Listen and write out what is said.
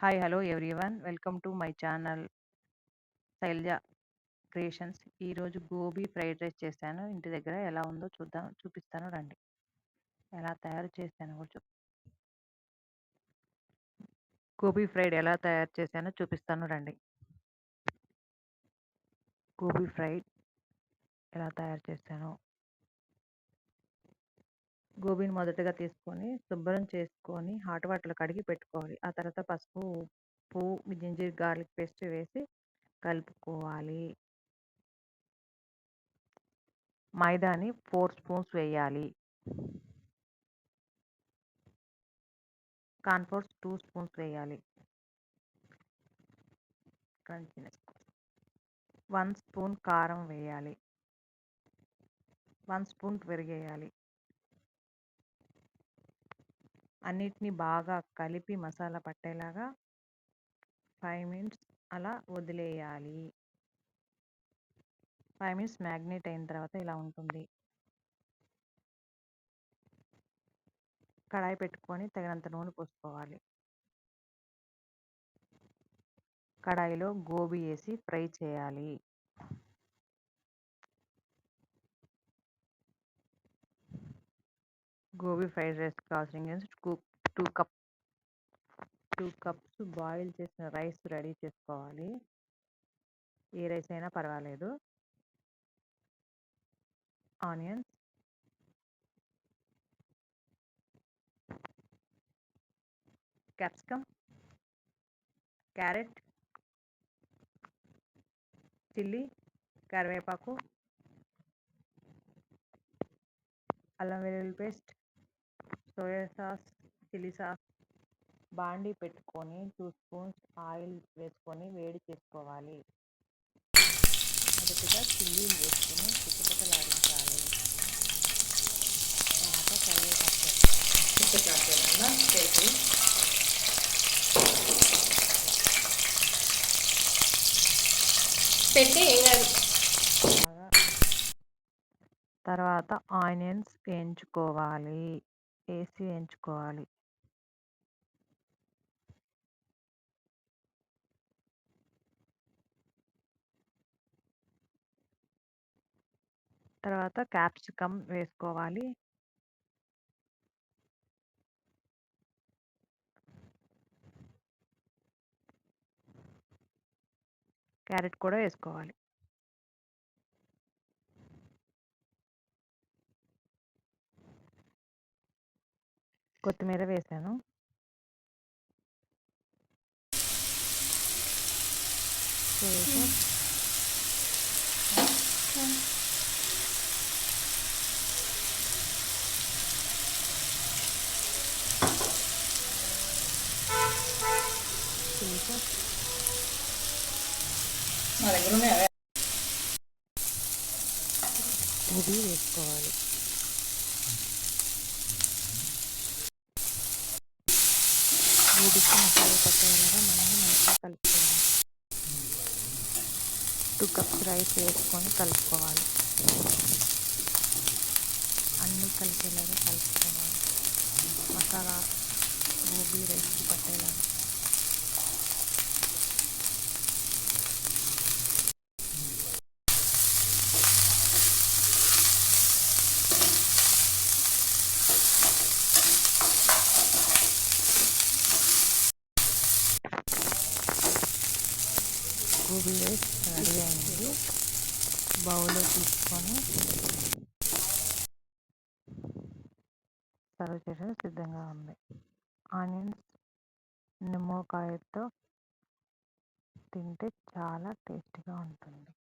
Hi! Hello everyone. Welcome to my channel Shailaja creations. ఈరోజు gobi fried rice చేశాను. ఇంటి దగ్గర ఎలా ఉందో చూపిస్తాను రండి. ఎలా తయారు చేశానో కూడా గోబీ ఫ్రైడ్ ఎలా తయారు చేశానో చూపిస్తాను రండి. గోబీ ఫ్రైడ్ ఎలా తయారు చేశానో. గోబీని మొదటగా తీసుకొని శుభ్రం చేసుకొని హాట్ వాటర్లో కడిగి పెట్టుకోవాలి. ఆ తర్వాత పసుపు, ఉప్పు, జింజర్ గార్లిక్ పేస్ట్ వేసి కలుపుకోవాలి. మైదాని 4 స్పూన్స్ వేయాలి. కార్న్‌ఫ్లోర్ 2 స్పూన్స్ వేయాలి. క్రంచీనెస్ 1 స్పూన్ కారం వేయాలి. 1 స్పూన్ పెరుగేయాలి. అన్నిటిని బాగా కలిపి మసాలా పట్టేలాగా 5 మినిట్స్ అలా వదిలేయాలి. 5 మినిట్స్ మ్యాగ్నేట్ అయిన తర్వాత ఇలా ఉంటుంది. కడాయి పెట్టుకొని తగినంత నూనె పోసుకోవాలి. కడాయిలో గోబీ వేసి ఫ్రై చేయాలి. గోబీ ఫ్రైడ్ రైస్ కావాల్సిన ఇంగ్రీడియంట్స్ 2 కప్స్ బాయిల్ చేసిన రైస్ రెడీ చేసుకోవాలి. ఏ రైస్ అయినా పర్వాలేదు. ఆనియన్స్, క్యాప్సికమ్, క్యారెట్, చిల్లీ, కరివేపాకు, అల్లం వెల్లుల్లి paste, soya sauce, chilli sauce. బాండీ పెట్టుకొని 2 స్పూన్స్ ఆయిల్ వేసుకొని వేడి చేసుకోవాలి. మొదటిగా చిల్లీలు వేసుకొని చిటపటలాడించాలి. తర్వాత కరివేపాకు వేసుకోవాలి. పెట్టి ఏం కాదు. తర్వాత ఆనియన్స్ వేయించుకోవాలి. తర్వాత క్యాప్సికమ్ వేసుకోవాలి. క్యారెట్ కూడా వేసుకోవాలి. కొత్తిమీర వేసాను. మా దగ్గర ఉన్నాయి అవే. గోబీ వేసుకోవాలి. గోబీకి మసాలా పట్టేలాగా మనం మంచిగా కలుపుకోవాలి. 2 కప్స్ రైస్ వేసుకొని కలుపుకోవాలి. అన్నీ కలిపేలాగా కలుపుకోవాలి. మసాలా గోబీ రైస్కి పట్టేలాగా. గోబీ రైస్ రెడీ అయింది. బౌల్లో తీసుకొని సర్వ్ చేయడానికి సిద్ధంగా ఉంది. ఆనియన్స్ నిమ్మకాయతో తింటే చాలా టేస్టీగా ఉంటుంది.